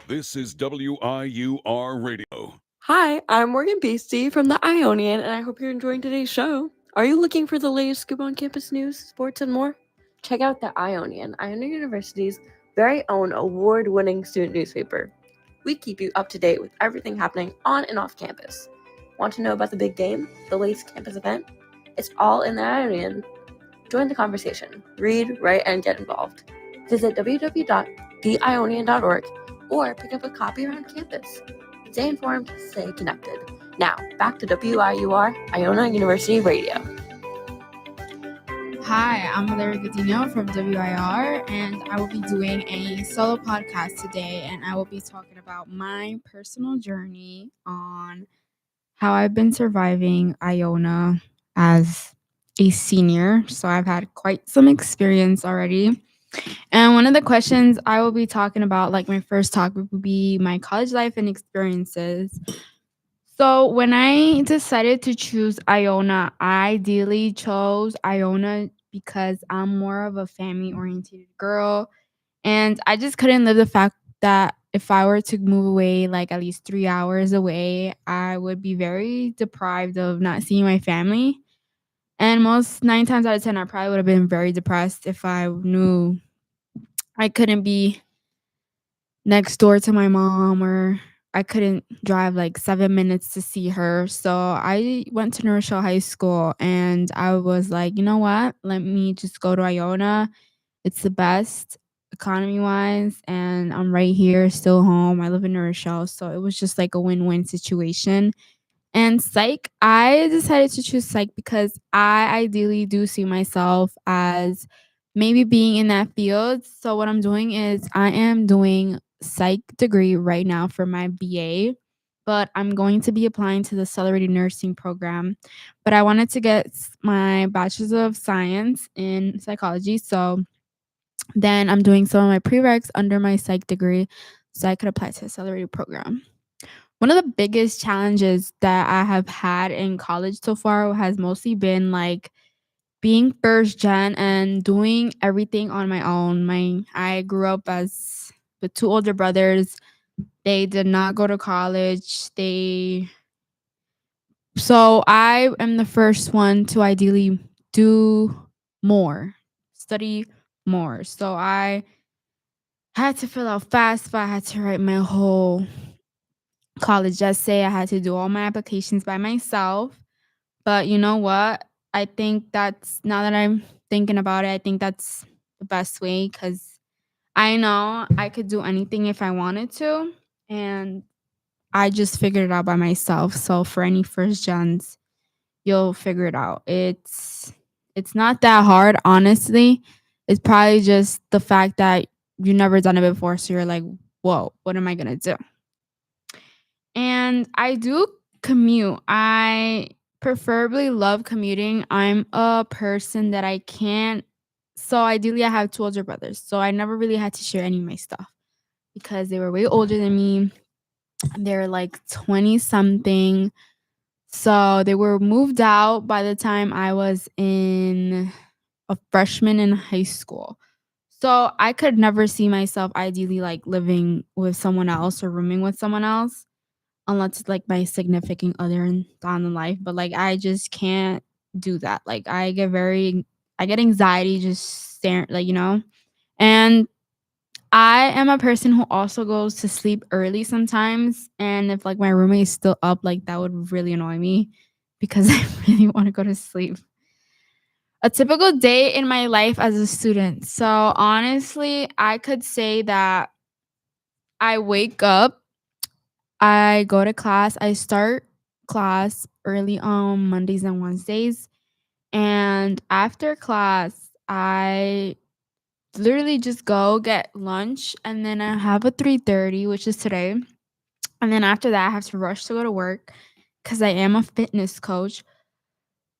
This is WIUR Radio. Hi, I'm Morgan Beastie from the Ionian, and I hope you're enjoying today's show. Are you looking for the latest scoop on campus news, sports, and more? Check out the Ionian, Ionian University's very own award winning student newspaper. We keep you up to date with everything happening on and off campus. Want to know about the big game, the latest campus event? It's all in the Ionian. Join the conversation, read, write, and get involved. Visit www.theionian.org or pick up a copy around campus. Stay informed, stay connected. Now, back to WIUR, Iona University Radio. Hi, I'm Larry Godino from WIR, and I will be doing a solo podcast today, and I will be talking about my personal journey on how I've been surviving Iona as a senior. So I've had quite some experience already. And one of the questions I will be talking about, like my first topic, would be my college life and experiences. So when I decided to choose Iona, I ideally chose Iona because I'm more of a family oriented girl. And I just couldn't live the fact that if I were to move away, like at least 3 hours away, I would be very deprived of not seeing my family. And most 9 times out of 10, I probably would have been very depressed if I knew I couldn't be next door to my mom, or I couldn't drive like 7 minutes to see her. So I went to New Rochelle High School and I was like, you know what? Let me just go to Iona. It's the best economy wise. And I'm right here, still home. I live in New Rochelle. So it was just like a win win situation. And psych, I decided to choose psych because I ideally do see myself as maybe being in that field. So what I'm doing is I am doing psych degree right now for my BA, but I'm going to be applying to the accelerated nursing program. But I wanted to get my bachelor's of science in psychology. So then I'm doing some of my prereqs under my psych degree so I could apply to the accelerated program. One of the biggest challenges that I have had in college so far has mostly been like being first gen and doing everything on my own. I grew up as with two older brothers. They did not go to college. So I am the first one to ideally do more, study more. So I had to fill out FAFSA. I had to write my whole college essay. I had to do all my applications by myself. But you know what? I think that's, now that I'm thinking about it, I think that's the best way because I know I could do anything if I wanted to. And I just figured it out by myself. So for any first gens, you'll figure it out. It's not that hard, honestly. It's probably just the fact that you've never done it before. So you're like, whoa, what am I gonna do? And I do commute. I preferably love commuting. I'm a person that I can't. So ideally, I have two older brothers. So I never really had to share any of my stuff because they were way older than me. They're like 20 something. So they were moved out by the time I was in a freshman in high school. So I could never see myself ideally like living with someone else or rooming with someone else unless it's like my significant other down in life. But like I just can't do that. Like I get anxiety just staring, like, And I am a person who also goes to sleep early sometimes. And if like my roommate is still up, like that would really annoy me because I really want to go to sleep. A typical day in my life as a student. So honestly, I could say that I wake up, I go to class, I start class early on Mondays and Wednesdays. And after class, I literally just go get lunch and then I have a 3:30, which is today. And then after that, I have to rush to go to work because I am a fitness coach.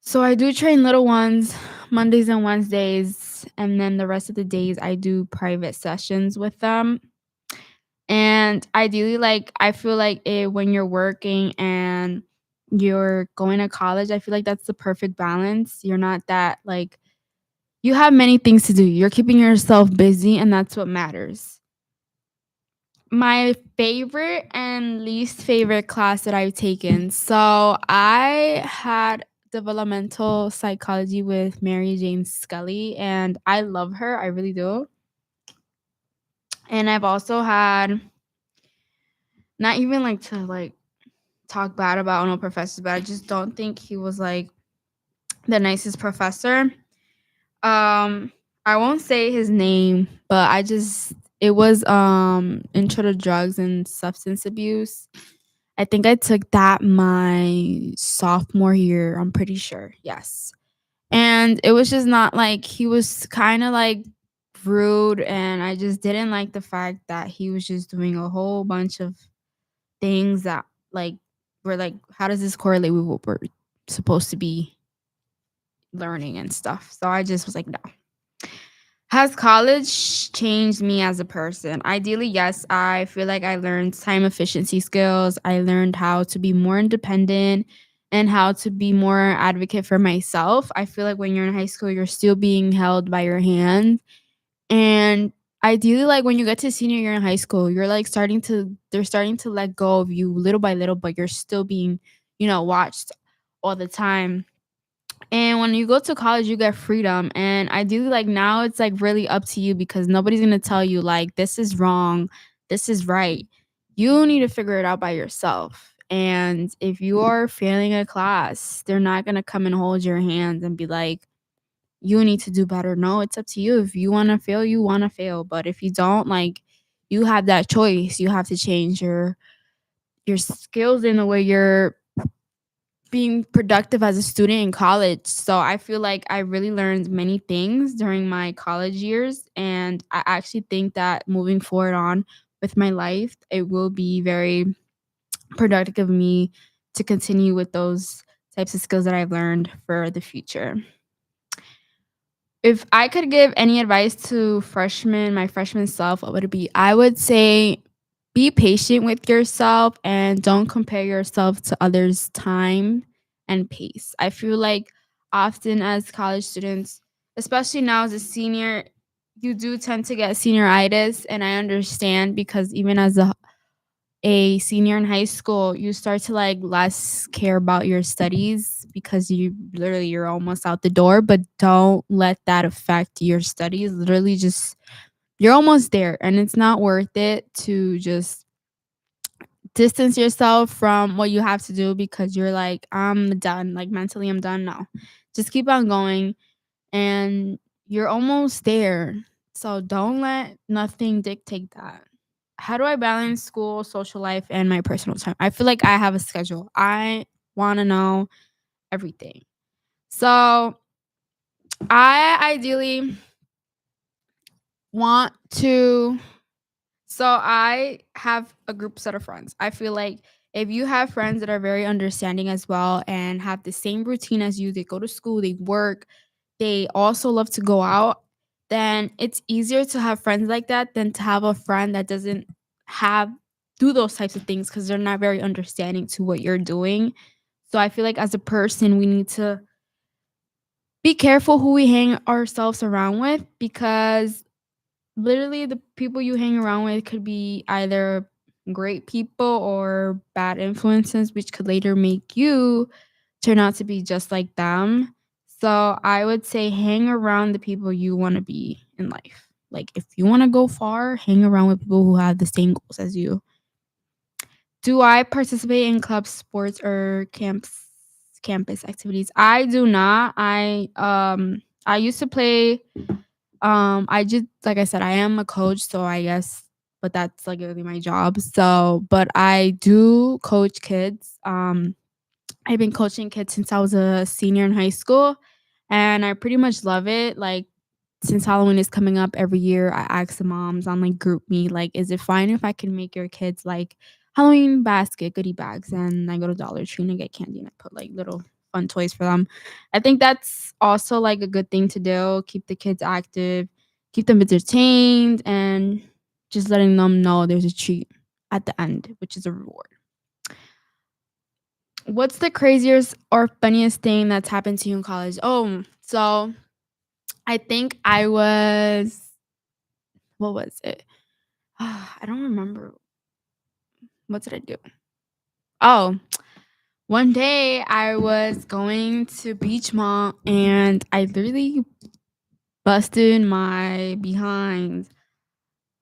So I do train little ones Mondays and Wednesdays. And then the rest of the days, I do private sessions with them. And ideally, like, I feel like when you're working and you're going to college, I feel like that's the perfect balance. You're not that, like, you have many things to do. You're keeping yourself busy, and that's what matters. My favorite and least favorite class that I've taken. So I had developmental psychology with Mary Jane Scully, and I love her. I really do. And I've also had, not even like to like talk bad about no professors, but I just don't think he was like the nicest professor. I won't say his name, but it was intro to drugs and substance abuse. I think I took that my sophomore year, I'm pretty sure. Yes. And it was just not like, he was kind of like rude, and I just didn't like the fact that he was just doing a whole bunch of things that like were like, how does this correlate with what we're supposed to be learning and stuff? So I just was like, no. Has college changed me as a person? Ideally, yes. I feel like I learned time efficiency skills. I learned how to be more independent and how to be more advocate for myself. I feel like when you're in high school, you're still being held by your hand. And ideally, like when you get to senior year in high school, you're like they're starting to let go of you little by little, but you're still being, watched all the time. And when you go to college, you get freedom. And ideally, like now it's like really up to you, because nobody's gonna tell you like this is wrong, this is right. You need to figure it out by yourself. And if you are failing a class, they're not gonna come and hold your hands and be like, you need to do better. No, it's up to you. If you wanna fail, you wanna fail. But if you don't, like, you have that choice. You have to change your skills in the way you're being productive as a student in college. So I feel like I really learned many things during my college years, and I actually think that moving forward on with my life, it will be very productive of me to continue with those types of skills that I've learned for the future. If I could give any advice to my freshman self, what would it be? I would say be patient with yourself and don't compare yourself to others' time and pace. I feel like often as college students, especially now as a senior, you do tend to get senioritis, and I understand, because even as a senior in high school, you start to like less care about your studies, because you're almost out the door. But don't let that affect your studies. Literally, just you're almost there, and it's not worth it to just distance yourself from what you have to do because you're like, I'm done. Like mentally, I'm done. No, just keep on going, and you're almost there. So don't let nothing dictate that. How do I balance school, social life, and my personal time? I feel like I have a schedule. I want to know everything. So I ideally want to. So I have a group set of friends. I feel like if you have friends that are very understanding as well and have the same routine as you, they go to school, they work, they also love to go out, then it's easier to have friends like that than to have a friend that doesn't have do those types of things, because they're not very understanding to what you're doing. So I feel like as a person, we need to be careful who we hang ourselves around with, because literally the people you hang around with could be either great people or bad influences, which could later make you turn out to be just like them. So I would say hang around the people you want to be in life. Like if you want to go far, hang around with people who have the same goals as you. Do I participate in club sports or campus activities? I do not. I used to play. I just, like I said, I am a coach, so I guess, but that's like really my job. So, but I do coach kids. I've been coaching kids since I was a senior in high school, and I pretty much love it. Like since Halloween is coming up every year, I ask the moms on like group me, like, is it fine if I can make your kids like Halloween basket goodie bags? And I go to Dollar Tree and I get candy and I put like little fun toys for them. I think that's also like a good thing to do. Keep the kids active, keep them entertained, and just letting them know there's a treat at the end, which is a reward. What's the craziest or funniest thing that's happened to you in college? Oh, so I think I was, what was it? I don't remember What did I do? Oh, one day I was going to Beach Mall and I literally busted my behind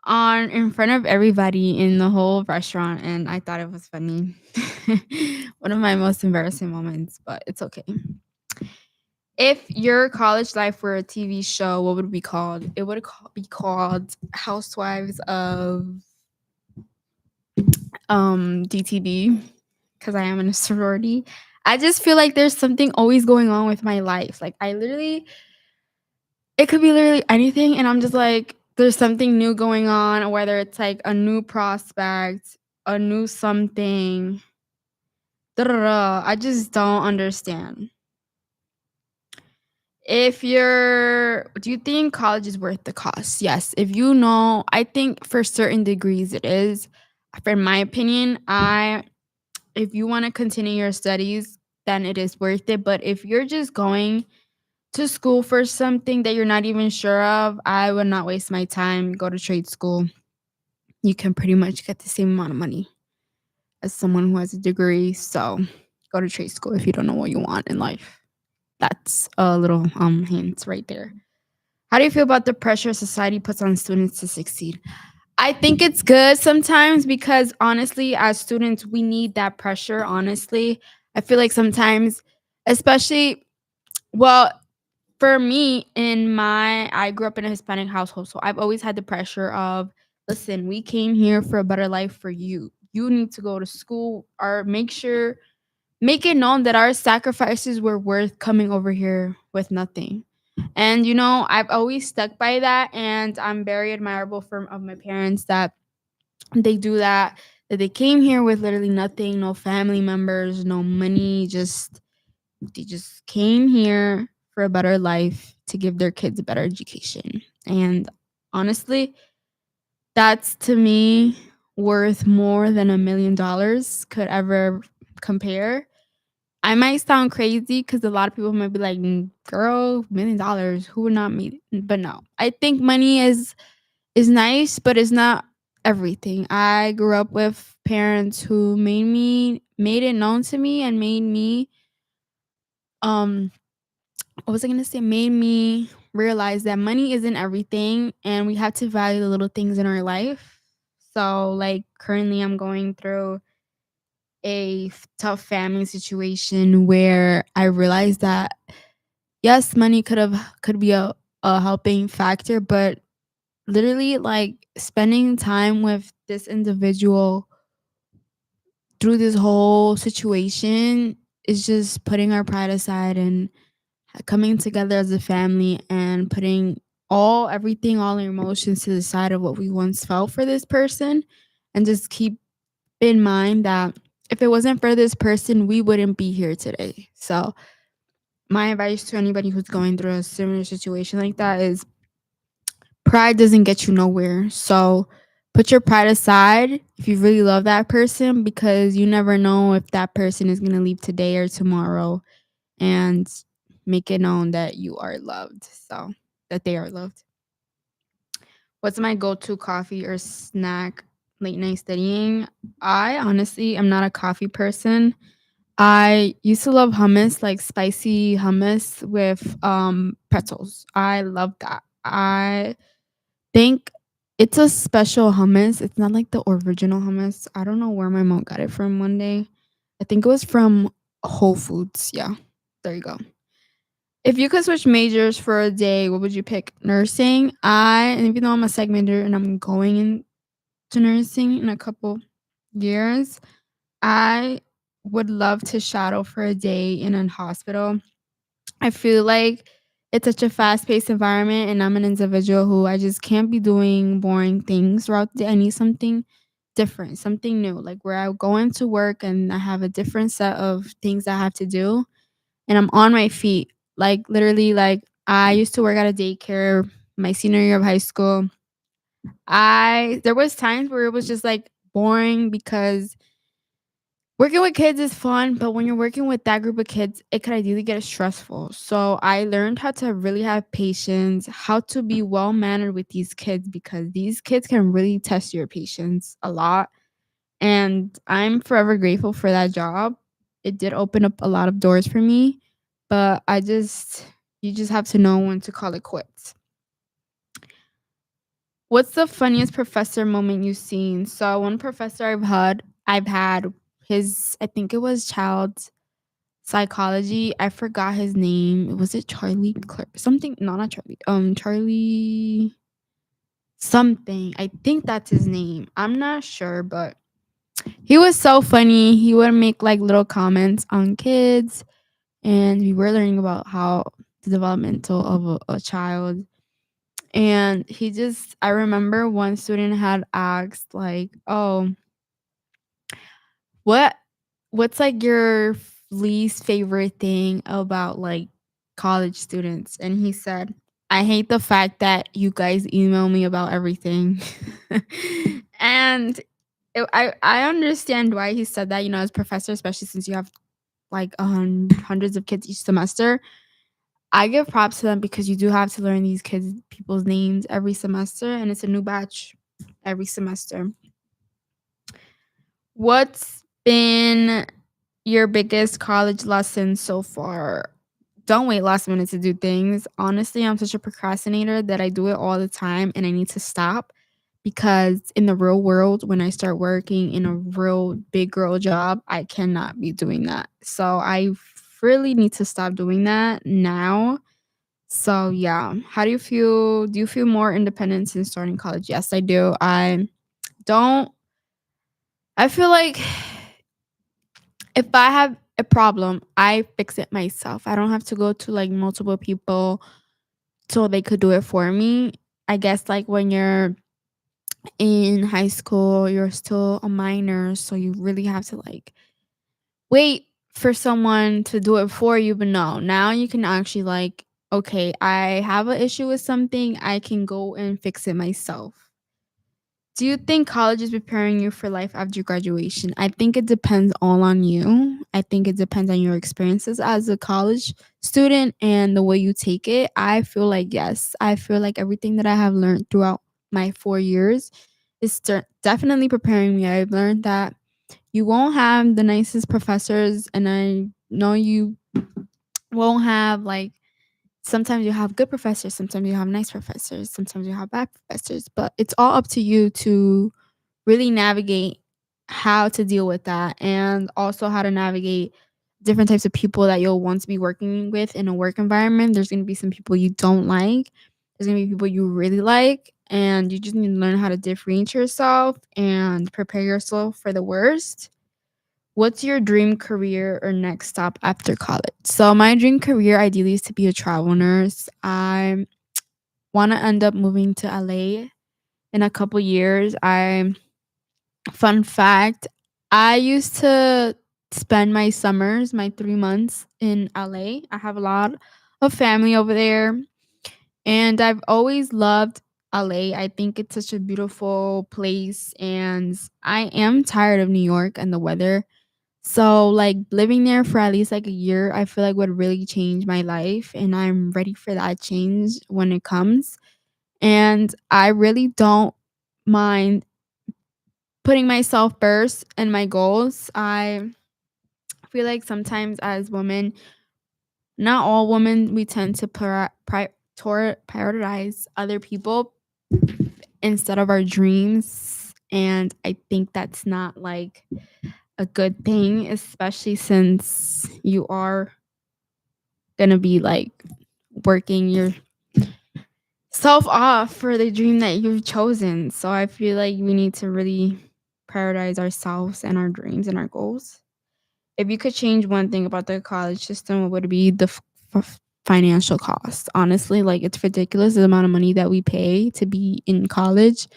on in front of everybody in the whole restaurant, and I thought it was funny. One of my most embarrassing moments, but it's okay. If your college life were a TV show, what would it be called? It would be called Housewives of DTB, because I am in a sorority. I just feel like there's something always going on with my life. Like I literally, it could be literally anything, and I'm just like, there's something new going on, whether it's like a new prospect, a new something. I just don't understand. Do you think college is worth the cost? Yes. If you know, I think for certain degrees it is. For my opinion, if you want to continue your studies, then it is worth it. But if you're just going to school for something that you're not even sure of, I would not waste my time. Go to trade school. You can pretty much get the same amount of money as someone who has a degree. So go to trade school if you don't know what you want in life. That's a little hint right there. How do you feel about the pressure society puts on students to succeed? I think it's good sometimes because honestly, as students, we need that pressure. Honestly, I feel like sometimes, especially, well, for me, I grew up in a Hispanic household, so I've always had the pressure of, listen, we came here for a better life for you. You need to go to school or make it known that our sacrifices were worth coming over here with nothing. And I've always stuck by that, and I'm very admirable of my parents that they do that. That they came here with literally nothing, no family members, no money. They just came here for a better life to give their kids a better education. And honestly, that's to me worth more than $1 million could ever compare. I might sound crazy because a lot of people might be like, girl, $1 million, who would not meet? But no, I think money is nice, but it's not everything. I grew up with parents who made it known to me and made me um what was I gonna say? Made me realize that money isn't everything and we have to value the little things in our life. So like currently I'm going through a tough family situation where I realized that yes, money could be a helping factor, but literally like spending time with this individual through this whole situation is just putting our pride aside and coming together as a family and putting all our emotions to the side of what we once felt for this person, and just keep in mind that if it wasn't for this person, we wouldn't be here today. So my advice to anybody who's going through a similar situation like that is pride doesn't get you nowhere. So put your pride aside if you really love that person, because you never know if that person is going to leave today or tomorrow, and make it known that you are loved. So that they are loved. What's my go-to coffee or snack late night studying? I honestly am not a coffee person. I used to love hummus, like spicy hummus with pretzels. I love that. I think it's a special hummus. It's not like the original hummus. I don't know where my mom got it from one day. I think it was from Whole Foods. Yeah. There you go. If you could switch majors for a day, what would you pick? Nursing. And even though I'm a psych major and I'm going into nursing in a couple years, I would love to shadow for a day in a hospital. I feel like it's such a fast-paced environment, and I'm an individual who I just can't be doing boring things throughout the day. I need something different, something new, like where I go into work and I have a different set of things I have to do, and I'm on my feet. Like literally, like I used to work at a daycare my senior year of high school. I There was times where it was just like boring because working with kids is fun, but when you're working with that group of kids, it could ideally get stressful. So I learned how to really have patience, how to be well mannered with these kids, because these kids can really test your patience a lot. And I'm forever grateful for that job. It did open up a lot of doors for me, but you just have to know when to call it quits. What's the funniest professor moment you've seen? So one professor I've had his, I think it was child psychology. I forgot his name. Was it Charlie something? No, not Charlie. Charlie something. I think that's his name. I'm not sure, but he was so funny. He would make like little comments on kids, and we were learning about how the developmental of a child. And I remember one student had asked, like, oh, what, what's like your least favorite thing about like college students? And he said, I hate the fact that you guys email me about everything. And I understand why he said that, as professor, especially since you have like hundreds of kids each semester. I give props to them because you do have to learn these people's names every semester, and it's a new batch every semester. What's been your biggest college lesson so far? Don't wait last minute to do things. Honestly, I'm such a procrastinator that I do it all the time, and I need to stop because in the real world, when I start working in a real big girl job, I cannot be doing that. So I really need to stop doing that now. So yeah, how do you feel? Do you feel more independent since starting college? Yes, I do. Don't I feel like if I have a problem, I fix it myself. I don't have to go to like multiple people so they could do it for me. I guess like when you're in high school, you're still a minor, so you really have to like wait for someone to do it for you. But no, now you can actually like, okay, I have an issue with something, I can go and fix it myself. Do you think college is preparing you for life after graduation? I think it depends all on you. I think it depends on your experiences as a college student and the way you take it. I feel like yes. I feel like everything that I have learned throughout my 4 years is definitely preparing me. I've learned that you won't have the nicest professors, and I know you won't have like sometimes you have good professors, sometimes you have nice professors, sometimes you have bad professors, but it's all up to you to really navigate how to deal with that, and also how to navigate different types of people that you'll want to be working with in a work environment. There's going to be some people you don't like. There's going to be people you really like, and you just need to learn how to differentiate yourself and prepare yourself for the worst. What's your dream career or next stop after college? So my dream career ideally is to be a travel nurse. I want to end up moving to LA in a couple years. Fun fact, I used to spend my summers, my 3 months in LA. I have a lot of family over there, and I've always loved LA. I think it's such a beautiful place, and I am tired of New York and the weather. So, like, living there for at least like a year, I feel like would really change my life, and I'm ready for that change when it comes. And I really don't mind putting myself first and my goals. I feel like sometimes as women, not all women, we tend to prioritize other people instead of our dreams. And I think that's not like a good thing, especially since you are going to be like working yourself off for the dream that you've chosen. So I feel like we need to really prioritize ourselves and our dreams and our goals. If you could change one thing about the college system, what would it be? The financial cost. Honestly, like it's ridiculous the amount of money that we pay to be in college,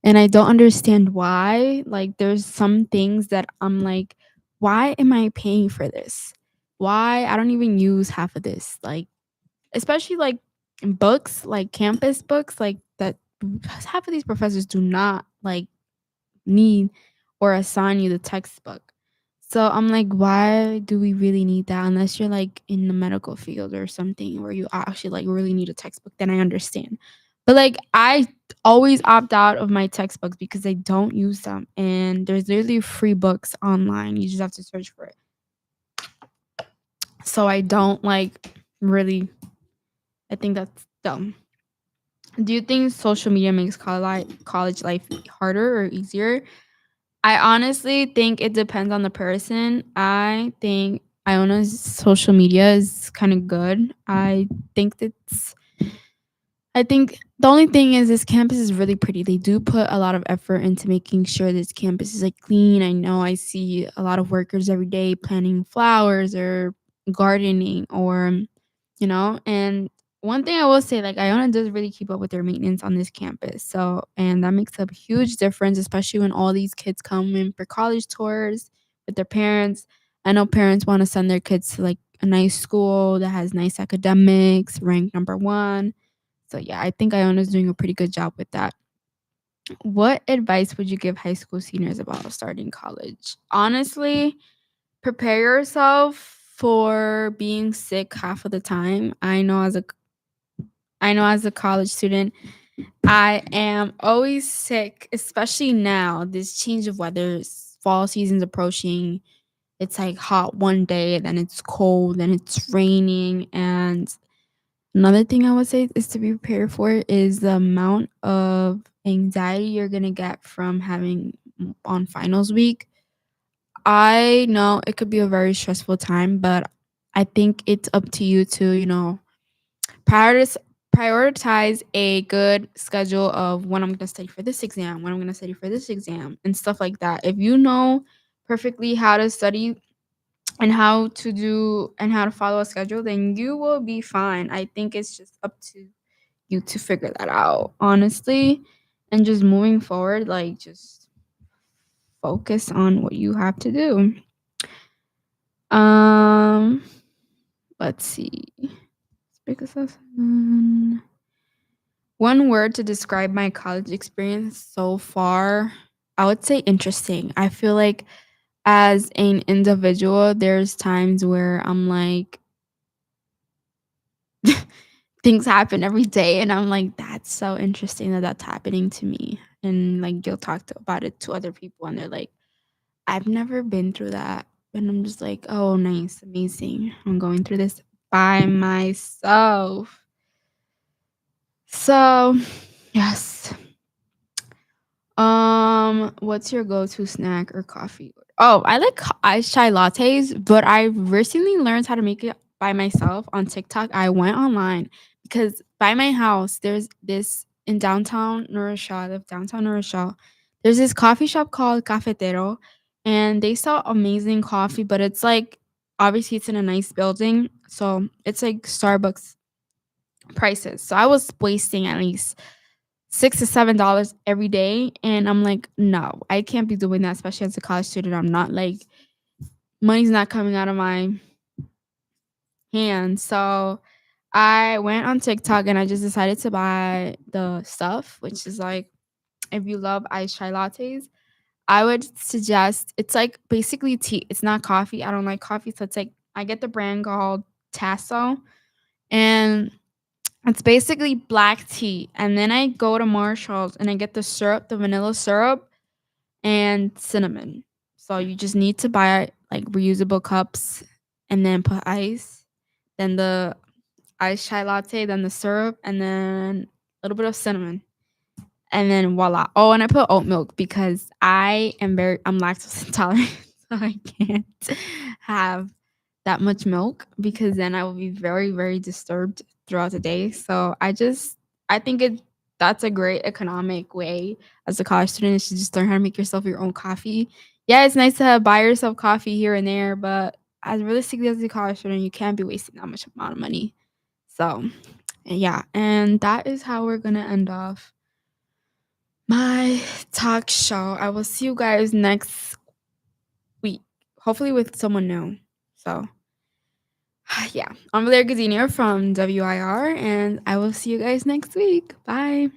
and I don't understand why. Like, there's some things that I'm like, why am I paying for this? Why I don't even use half of this? Like, especially like in books, like campus books, like that. Half of these professors do not like need or assign you the textbook. So I'm like, why do we really need that? Unless you're like in the medical field or something where you actually like really need a textbook, then I understand. But like I always opt out of my textbooks because I don't use them. And there's literally free books online. You just have to search for it. So I don't like really I think that's dumb. Do you think social media makes college life harder or easier? I honestly think it depends on the person. I think Iona's social media is kind of good. Think that's I think the only thing is this campus is really pretty. They do put a lot of effort into making sure this campus is like clean. I know I see a lot of workers every day planting flowers or gardening or and one thing I will say, like Iona does really keep up with their maintenance on this campus. So and that makes a huge difference, especially when all these kids come in for college tours with their parents. I know parents want to send their kids to like a nice school that has nice academics, ranked number one. So yeah, I think Iona's doing a pretty good job with that. What advice would you give high school seniors about starting college? Honestly, prepare yourself for being sick half of the time. I know as a college student, I am always sick, especially now. This change of weather, fall season's approaching. It's like hot one day, then it's cold, then it's raining, and another thing I would say is to be prepared for is the amount of anxiety you're gonna get from having on finals week. I know it could be a very stressful time, but I think it's up to you to, prioritize prioritize a good schedule of when I'm going to study for this exam, when I'm going to study for this exam, and stuff like that. If you know perfectly how to study and how to follow a schedule, then you will be fine. I think it's just up to you to figure that out, honestly, and just moving forward, like just focus on what you have to do. Um, let's see. Because of one word to describe my college experience so far, I would say interesting. I feel like as an individual, there's times where I'm like, things happen every day, and I'm like, that's so interesting that that's happening to me. And like, you'll about it to other people, and they're like, I've never been through that. And I'm just like, oh, nice, amazing. I'm going through this by myself. So, yes. What's your go-to snack or coffee? Oh, I like iced chai lattes, but I recently learned how to make it by myself on TikTok. I went online because by my house, there's this in downtown Nourisha, downtown Nourisha. There's this coffee shop called Cafetero, and they sell amazing coffee, but it's like obviously it's in a nice building, so it's like Starbucks prices. So I was wasting at least $6 to $7 every day. And I'm like, no, I can't be doing that, especially as a college student. I'm not like money's not coming out of my hands. So I went on TikTok and I just decided to buy the stuff, which is like if you love iced chai lattes, I would suggest it's like basically tea. It's not coffee. I don't like coffee. So it's like I get the brand called Tasso and it's basically black tea. And then I go to Marshall's and I get the syrup, the vanilla syrup and cinnamon. So you just need to buy like reusable cups and then put ice, then the iced chai latte, then the syrup, and then a little bit of cinnamon. And then voila. Oh, and I put oat milk because I'm lactose intolerant. So I can't have that much milk because then I will be very, very disturbed throughout the day. So I think that's a great economic way as a college student is to just learn how to make yourself your own coffee. Yeah, it's nice to buy yourself coffee here and there, but as realistically as a college student, you can't be wasting that much amount of money. So yeah, and that is how we're gonna end off my talk show. I will see you guys next week, hopefully with someone new. So yeah, I'm Blair Gazinier from WIR, and I will see you guys next week. Bye.